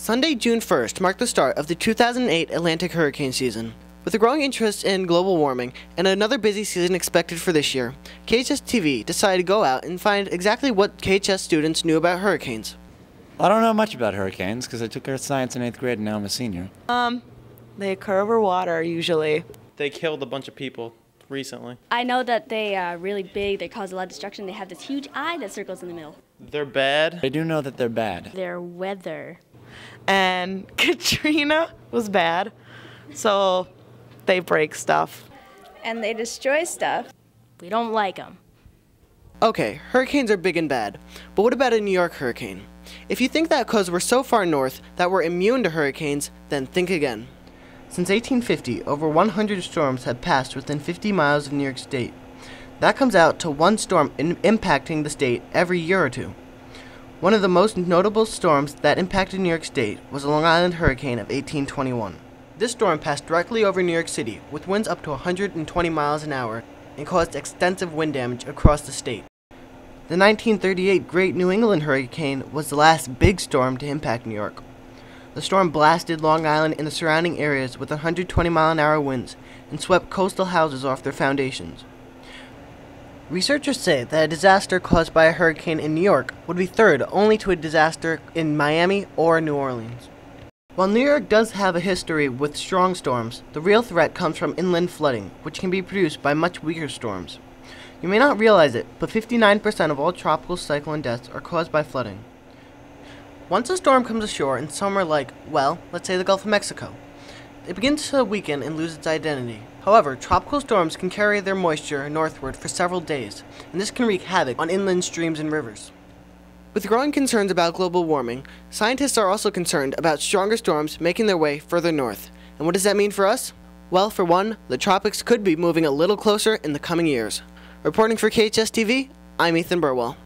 Sunday, June 1st marked the start of the 2008 Atlantic hurricane season. With a growing interest in global warming and another busy season expected for this year, KHS TV decided to go out and find exactly what KHS students knew about hurricanes. I don't know much about hurricanes because I took earth science in 8th grade and now I'm a senior. They occur over water usually. They killed a bunch of people recently. I know that they are really big, they cause a lot of destruction, they have this huge eye that circles in the middle. They're bad. I do know that they're bad. Their weather. And Katrina was bad, so they break stuff. And they destroy stuff. We don't like them. Okay, hurricanes are big and bad, but what about a New York hurricane? If you think that because we're so far north that we're immune to hurricanes, then think again. Since 1850, over 100 storms have passed within 50 miles of New York State. That comes out to one storm impacting the state every year or two. One of the most notable storms that impacted New York State was the Long Island hurricane of 1821. This storm passed directly over New York City with winds up to 120 miles an hour and caused extensive wind damage across the state. The 1938 Great New England hurricane was the last big storm to impact New York. The storm blasted Long Island and the surrounding areas with 120-mile-an-hour winds and swept coastal houses off their foundations. Researchers say that a disaster caused by a hurricane in New York would be third only to a disaster in Miami or New Orleans. While New York does have a history with strong storms, the real threat comes from inland flooding, which can be produced by much weaker storms. You may not realize it, but 59% of all tropical cyclone deaths are caused by flooding. Once a storm comes ashore in somewhere like, well, let's say the Gulf of Mexico, it begins to weaken and lose its identity. However, tropical storms can carry their moisture northward for several days, and this can wreak havoc on inland streams and rivers. With growing concerns about global warming, scientists are also concerned about stronger storms making their way further north. And what does that mean for us? Well, for one, the tropics could be moving a little closer in the coming years. Reporting for KHS TV, I'm Ethan Burwell.